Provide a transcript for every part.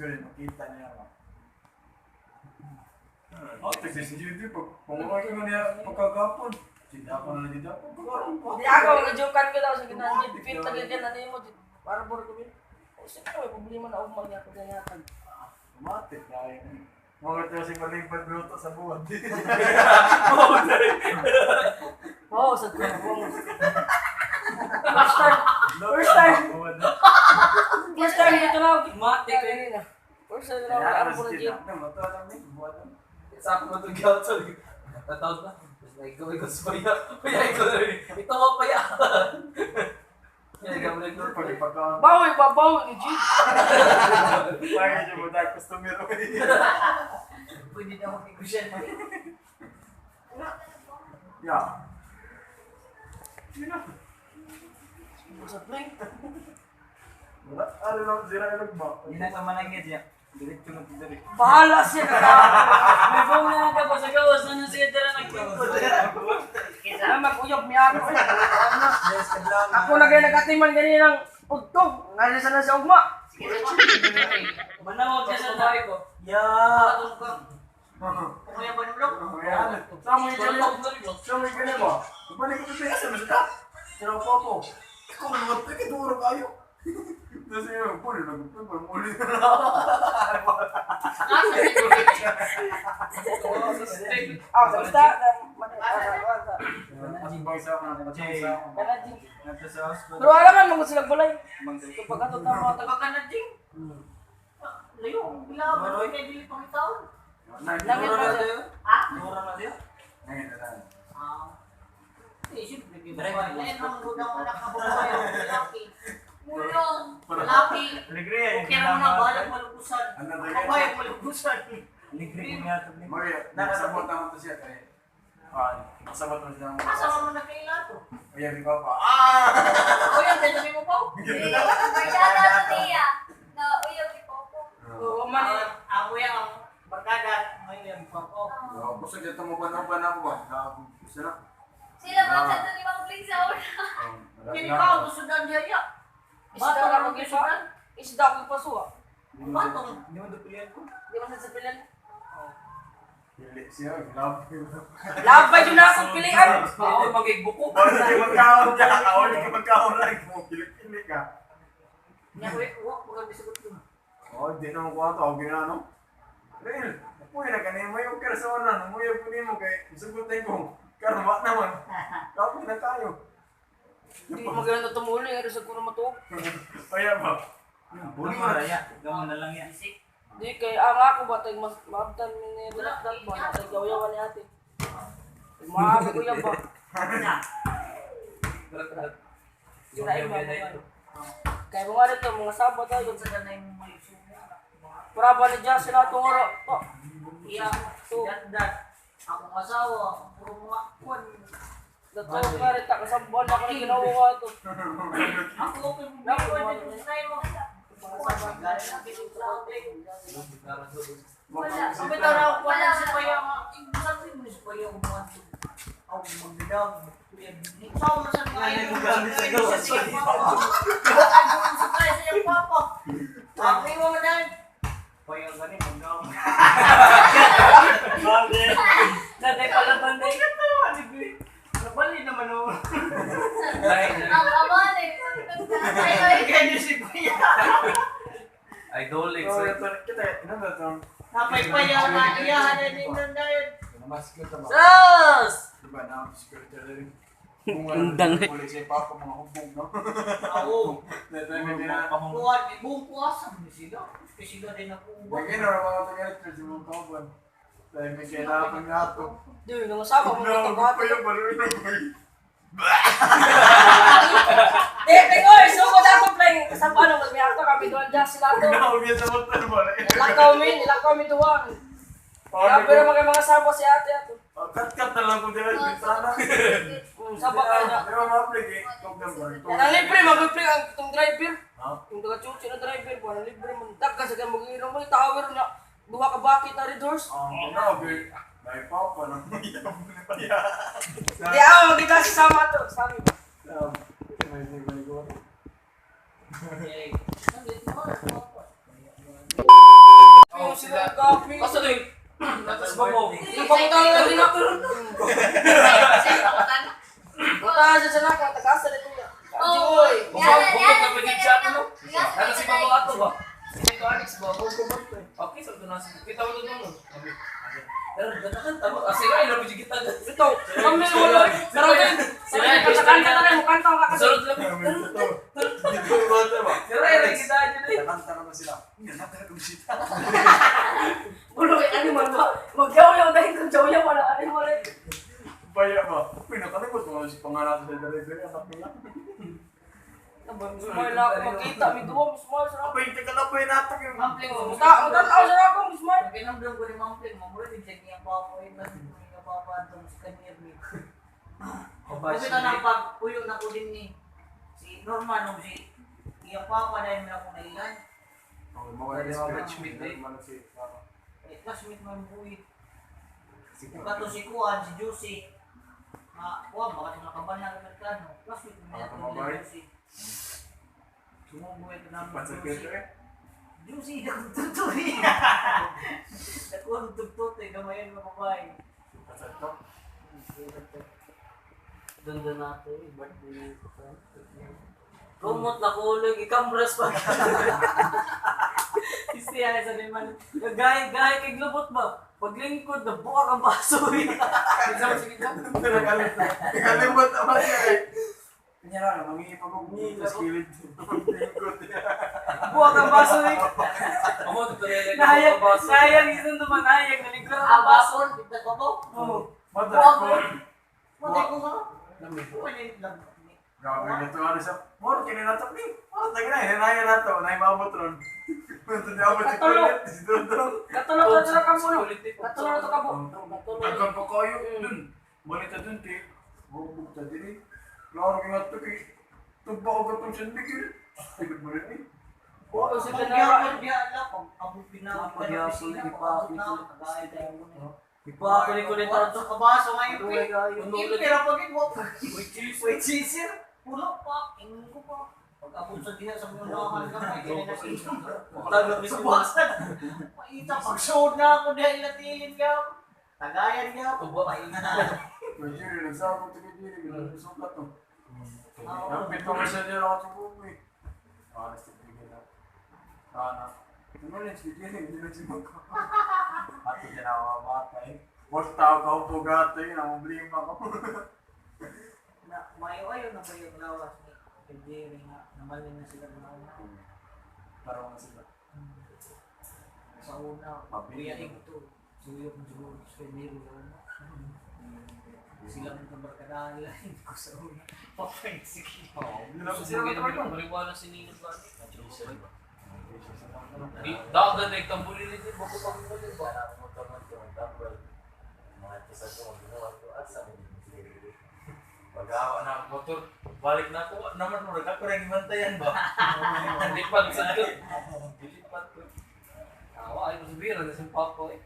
rin, makita niya ako. Tignan si Judy, pumukay ko na niya pagkagapon. Sinda ko na dito. Hindi ako, nag-jokean ko daw sa ginanjit. Fit na ganyan mo. Para buro kami. O sige, may problema na umang niya ko ganyan. Matik na yun. Mga ito si malimpad minuto sa buwan. Oo, sa tulong. First time dito na. Matik kanina. First time na ako. Ano po na gym? Sabi mo ito gawin sa tatawag na. Ikaw sa paya. Paya ikaw na rin. Ito mo paya. Kaya ikaw na rin. Bawi ba? Bawi ni G. Lagi niyo mo dahil customer ko. Pwede na mag-negosyan. Yeah. Sa plane. Ano lang, sira yung ba? Hindi na sa manangit niya. Diretso na diretso. Bahala siya na. May phone na ka pa sa gawas. Ano siya dira nagpipod. Kaya mag-uyog niya ako. Ako na kayo nagkatiman ganinang pugtog. Ngayon sana sa ugma. Manawag siya sa tayo ko. Yeah. Kumaya ba nulog? Sama yung ganyan mo. Balik ko sa isa, masita. Sira po po. Ikaw naman, pagkiduro kayo. Kasi yun, po, nagpapag muli na lang. Basta. Pero alam man, mga silang balay. Kapag ato tama, taga-kanading. Layo, bilaban. Kaya dili pang itaon. Langit na siya. Ha? Mura na siya? Ngayon na lang. Siyempre, Lain ang budang anak na buhay ang lalaki. Mulong, lalaki. Kaya mo na balang malukusan. Kapay ang malukusan. Ligri ko nga ito. Maria, nakasabot naman to siya kaya. Nakasabot mo siya. Kasama mo na kay Lato. Ayan, di ba pa? O yan, dalabi mo pa. May dada to niya. Na uyog ni Popo. Oo, man. Ang uya ang barkada, may yan pa ko. Gusto niya tumuban-uban ako ba? Gusto na? Sila ba sa ito ni Mang Bling sa una? Hindi ka, gusto na niya ya. Isda ka mag-isa? Isda ko ipasuwa. Batong. Hindi mo dupilihan ko. Di ba sa pilan? Pili siya, grabe. Labay yun na akong pilihan. Ako mag-igbuko. Bawal ka magkaon dyan. Bawal ka magkaon like mo. Pili ka. Niya ko uwak, huwag bisagot ko. Di naman ko ato. Ako ginano. Dahil, puwi na kanina mo yung persona. Namuyag ko mo kay isugutin ko. Karma naman. Kapag na tayo. Hindi mo maganda tumuli. Pero sa kuno matuog. Kaya ba? Huli mo na yan. Gawin na lang yan. Di kay ang ako ba tayo mas maabdan ni Dalak ba? Tayo gawayawan ni ate. Maaga ko yan ba? Sirain ba mo? Kaya mga rito, mga sabat tayo. Sa danay mo may sumo. Para ba ni Jazz sila itong oro? Iya, dat. Akong asawa, puro mga kwan. Dato ka rin, takasambuan ako na ginawa ito. Ako, pinagpapalala ko sa iyo. Galing ang pinagpapalala. Wala. Sabi daw raw, wala si Paya nga. Sabi mo si Paya kung mga ito. Ako magbilang. Ikaw na sa mga Yan yung gamit sa gawa. Ako ang sakay sa iyong papa. Sabi mo na dahil. Paya ang ganin. Ang gawin. Natay pala banday. Nabali naman o. Ang aman eh. Ganyan si Paya. Idolic. Kita, inan na ito. Kapay Paya nga iyahan na din ng dahil. Namas kita ba? Sus! Diba na, security rin. Undang. Ulit siya pa ako mga hubog, no? Oo. Kuha. Kuwan, buong puwasan ni sila. Kasi sila din ako. Bagay na mga tagal-tagal sa mga kauban. Dahil may kailangan nga ito. Di, nung masama mo ito Naubog pa yung baloy na boy. Oy, sumod ako playing. Sa paano, magmiyato kami doon dyan sila to. Naubog yan sa motor ba? Ilakaw mi doon. Kaya pero mga sabo si ate ato. Cut-cut na lang ko dyan. Sana. Sabo ka na. Di ba ma-apply eh? Tog na ba? Yan ang libre, mag-libre ang itong driver. Ha? Yung taga-chuchi na driver po, ang libre mo. Dagka sa kaya mag-inom mo, tower na. Duha ka bakit na red doors. Grabe. Dahil papa na. Di ako, magkita si Sama to. Sabi ba? May go. Okay. Ang dito mo, pangutang na din ako. Sa'yo, pakutan. Punta sa naka, tagasa na tuya. Oo. Bukod na pwede siya ano? Yan, Ano si yan, Papa Ato ba? Si Miko Alex ba? Okay, sabi na si kita mo doon. Pero kanta mo. Kasi ay labi kita. Ito, kami wala. Pero din. Sila kanta na rin, kanta ka kasi. Sunod lang. Pero ay kita aja deh. Kanta naman sila. Yan, nakakabisita. Ulo kay animal ba? Magyaw-yaw dahil kung jaw-yaw wala animal eh. Baya ba? Pinakalikot mo si pangarap sa delivery. Anak nila. Smile lang ako makita, may duwa, smile sa ako. Abay, teka lang po yung natak yung... Mampling mo. Magtataw sa ako, smile. Pinamdam ko ni Mampling, mamura din siya niya papa, yung nasa niya papa, itong sa kanya ni. Kasi ito nang pagpuyo na ko din ni si Norman, nung si iya papa dahil mo na ko nailan. Oh, mga batchmate eh. Classmate mo yung buwi. Kung kato si Kuan, si Juicy. Kuan, baka ito nakaban na Amerikano. Classmate mo na ito nila Juicy. Sumubuhay ito namin Juicy. Juicy, nakututuri. Nakututuri, gamayan mo babae. Ganda natin, birthday. Kumot na kulog, ikambras pa. Isiya sa naman. Gaya kay globot ba? Paglingkod na buka kang baso. Isa mo sige dyan. Kalimot naman siya eh. Kanya lang, mangingipag-ugni sa skillet. Buwa kang baso eh. Amo dito rin. Nayang isang tumanayang, nalingkod ang baso. Abason, kita ko to. Mother ko. Matay ko ka. Buwan lang. Grabe na ito ano siya. Mor, kininatak ni. Oh, tayo na, hinaya na ito. Naimabot ron. Punta niya ako si Kulit. Si Dodong. Katulog ka muna. Katulog ka mo. Tagkan pa kayo dun. Balik ka dun, ti. Bubog ta din eh. Klaro ka nga ito kay. Tugba ko gatong sandikil. Ay, ba't mo rin eh? Oo, si Pag Kanara. yawon diya lang, pag abot pinawag ka na pisina, pag abot na ako, kagaya tayo muna. Ipakulit-kulit Wala ako. sa kabaso ngayon, Tuloy eh. kayo. Hindi, pero pag ito, wait, cheeser. Pulo pa, tingin ko pa. Pag abot sa diha sa mga nakahan ka, may ganyan na pisina. Talag Sa basan. Maita, pag showed na ako dahil natilin ka. Tagayan ka. Pahinga na. Pwede rin, nagsabot ito kay Jiri. Nagsusukat to. Ang pitong isa niya ako sa buko eh. Para sa tigil na. Sana. Ano rin si Jiri, hindi na si Mako. Ato dyan ako mga bata eh. Boss tao ka ako gato eh, namublima ko. Mayo-ayo na mayo lawas ni Jerry nga. Namalin na sila na una. Parang nga sila. Sa una, kuya ito. Suyok mo siguro sa Jerry na una. Sila ng kabarkadahan nila. Hindi ko sa una. Papain sige. Sige na rin. Mariwala si Nino ba? Dagat na ikambuli rin din. Bako pang ulit ba? Pag-awa na ang motor, balik na ako. Naman mo, nagkakurang imantayan ba? Lipad sa doon. Lipad ko. Awa, ay mo sabihin, ang nasing papa eh.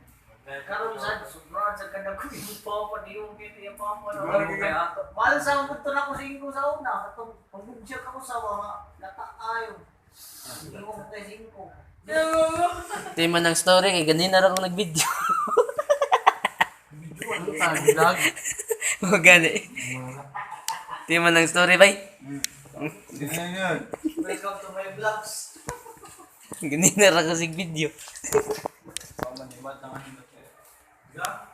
Karon sa sobrang sa kada ko yung papa di yung kiti yung papa na. Wala kaya ato. Mahal sa ang gusto na ko singko sa una. Katong pag-budget ako sa mga nataayo. Hindi ko matay singko. Tema ng story kay ganina ra ako nag-video. Vlog. O gani. Tema ng story bay. Welcome to my vlogs. Ganina ra ko sig video.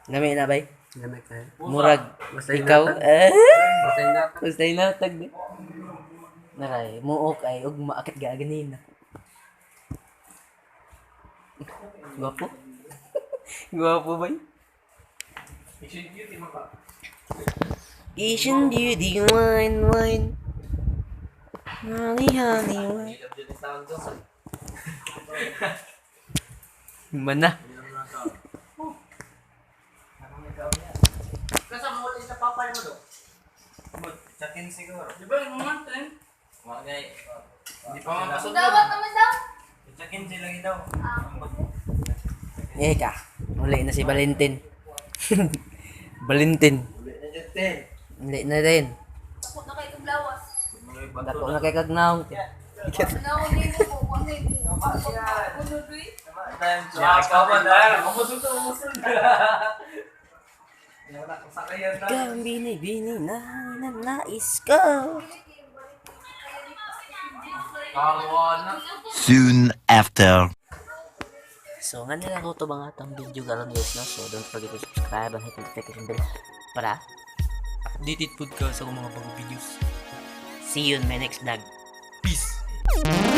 Lami na bay. Gamay kayo. Murag ikaw. Patay na. Basta inatag di. Naray, muok ay ug maakit ga ganina. Gwapo. Gwapo bay. Asian beauty mo pa. Asian beauty wine wine. Honey honey wine. Ilap dyan yung sound doon. Mana? Kasama mo ulit sa papa mo do. Chakin siguro. Di ba yung mountain? Magay. Hindi pa nga pasok Dawat naman daw. Chakin sila daw. Eh ka. Uli na si Valentin. Valentin. Ulit na dyan, ten. Uli na rin. Ako na kayo kablawas. Dako na kay kagnaw. Ano ako nito po? Ano ito? Ano ito? Ya, ikaw ba dahil? Umusunod. Wala ko sa kaya na. Ikaw ang bini-bini na nanais ko. Kawana. Soon after. So, nga nila ko ito mga itong video karon guys, no? So, don't forget to subscribe and hit the notification bell para updated po ka sa mga bagong videos. See you in my next vlog. Peace!